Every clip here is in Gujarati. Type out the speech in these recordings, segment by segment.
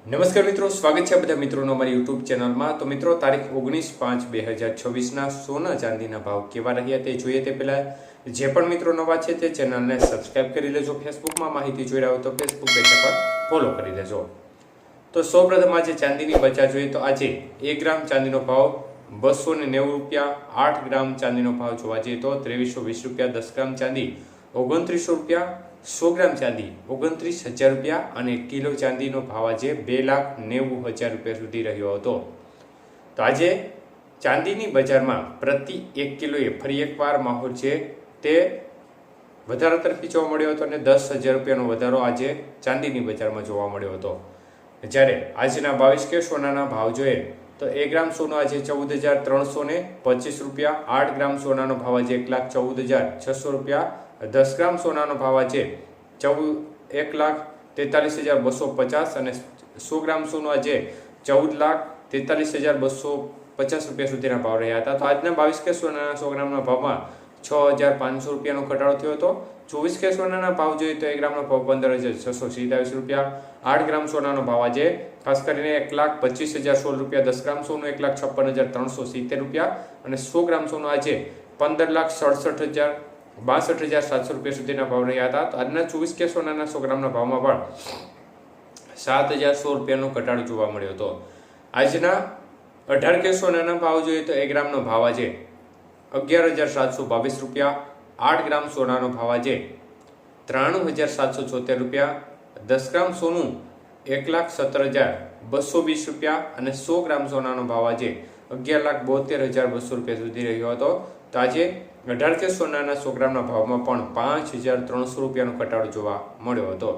નમસ્કાર મિત્રો, સ્વાગત છે બધા મિત્રોનો અમારી યુટ્યુબ ચેનલમાં। તો મિત્રો, તારીખ 19/5/2024ના સોના ચાંદીના ભાવ કેવા રહ્યા તે જોઈએ તે પહેલા જે પણ મિત્રો નવા છે તે ચેનલને સબસ્ક્રાઇબ કરી લેજો। ફેસબુકમાં માહિતી જોઈ રહ્યા હો તો ફેસબુક પેજને પણ ફોલો કરી લેજો। તો સૌપ્રથમ આજે ચાંદીની બજાર જોઈએ તો આજે 1 ગ્રામ ચાંદીનો ભાવ 290 રૂપિયા, 8 ગ્રામ ચાંદીનો ભાવ જોવા જઈએ તો 2320 રૂપિયા, 10 ગ્રામ ચાંદી 2900 રૂપિયા, 100 ગ્રામ ચાંદી 29,000 રૂપિયા અને કિલો ચાંદીનો ભાવ આજે 2,90,000 રૂપિયા સુધી રહ્યો હતો। તો આજે ચાંદીની બજારમાં પ્રતિ 1 કિલોએ ફરી એકવાર માહોલ છે તે વધારા તરફી જોવા મળ્યો હતો અને 10,000 રૂપિયાનો વધારો આજે ચાંદીની બજારમાં જોવા મળ્યો હતો। જ્યારે આજના 22 કે સોનાના ભાવ જોઈએ તો 1 ગ્રામ સોનું આજે 14,325 રૂપિયા, 8 ગ્રામ સોનાનો ભાવ આજે 1,14,600 રૂપિયા, 10 ગ્રામ સોનાનો ભાવ આજે 1,43,250 અને 100 ગ્રામ સોનું આજે 14,43,250 રૂપિયા સુધીના ભાવ રહ્યા હતા। તો આજના 22 કે સોનાના 100 ગ્રામના ભાવમાં 6,500 રૂપિયાનો ઘટાડો થયો હતો। 24 કે સોનાના ભાવ જોઈએ તો 1 ગ્રામનો ભાવ 15,627 રૂપિયા, 8 ગ્રામ સોનાનો ભાવ આજે ખાસ કરીને 1,25,016 રૂપિયા, 10 ગ્રામ સોનું 1,56,370 રૂપિયા અને 100 ગ્રામ સોનું આજે 15,62,700 રૂપિયા સુધીના ભાવ રહ્યા હતા। તો આજના 24 કે સોનાના 100 ગ્રામના ભાવમાં પણ 7,100 રૂપિયાનો ઘટાડો જોવા મળ્યો હતો। આજના 18 કે સોનાના ભાવ જોઈએ તો 1 ગ્રામનો ભાવ આજે 11,722 રૂપિયા, 8 ગ્રામ સોનાનો ભાવ આજે 93,774 રૂપિયા, 10 ગ્રામ સોનું 1,17,220 રૂપિયા અને 100 ગ્રામ સોનાનો ભાવ આજે 11,72,200 રૂપિયા સુધી રહ્યો હતો। તો આજે 18 કે સોનાના 100 ગ્રામના ભાવમાં પણ 5,300 રૂપિયાનો ઘટાડો જોવા મળ્યો હતો।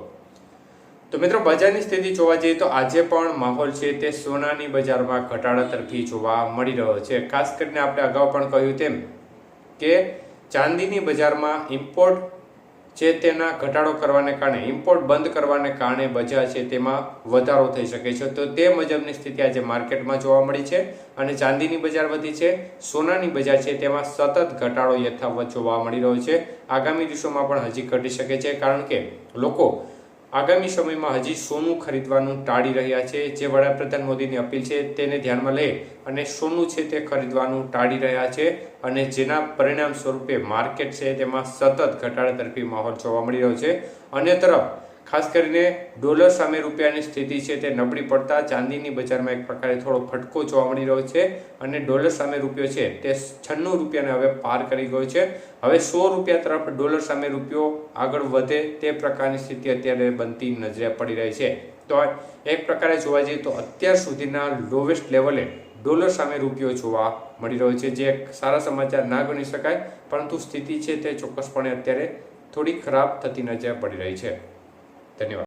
તો મિત્રો, બજારની સ્થિતિ જોવા જઈએ તો આજે પણ માહોલ છે તે સોનાની બજારમાં ઘટાડા તરફી જોવા મળી રહ્યો છે। ખાસ કરીને આપણે અગાઉ પણ કહ્યું તેમ કે ચાંદીની બજારમાં ઇમ્પોર્ટ છે તેના ઘટાડો કરવાને કારણે, ઇમ્પોર્ટ બંધ કરવાને કારણે બજાર છે તેમાં વધારો થઈ શકે છે। તો તે મુજબની સ્થિતિ આજે માર્કેટમાં જોવા મળી છે અને ચાંદીની બજાર વધી છે, સોનાની બજાર છે તેમાં સતત ઘટાડો યથાવત જોવા મળી રહ્યો છે। આગામી દિવસોમાં પણ હજી ઘટી શકે છે કારણ કે લોકો આગામી સમયમાં હજી સોનું ખરીદવાનું ટાળી રહ્યા છે। જે વડાપ્રધાન મોદીની અપીલ છે તેને ધ્યાનમાં લઈ અને સોનું છે તે ખરીદવાનું ટાળી રહ્યા છે અને જેના પરિણામ સ્વરૂપે માર્કેટ છે તેમાં સતત ઘટાડા તરફી માહોલ જોવા મળી રહ્યો છે। અન્ય તરફ ખાસ કરીને ડોલર સામે રૂપિયાની સ્થિતિ છે તે નબળી પડતા ચાંદીની બજારમાં એક પ્રકારે થોડો ફટકો જોવા મળી રહ્યો છે અને ડોલર સામે રૂપિયો છે તે 96 રૂપિયાને હવે પાર કરી ગયો છે। હવે 100 રૂપિયા તરફ ડોલર સામે રૂપિયો આગળ વધે તે પ્રકારની સ્થિતિ અત્યારે બનતી નજરે પડી રહી છે। તો એક પ્રકારે જોવા જઈએ તો અત્યાર સુધીના લોવેસ્ટ લેવલે ડોલર સામે રૂપિયો જોવા મળી રહ્યો છે, જે સારા સમાચાર ના ગણી શકાય, પરંતુ સ્થિતિ છે તે ચોક્કસપણે અત્યારે થોડી ખરાબ થતી નજરે પડી રહી છે। ધન્યવાદ।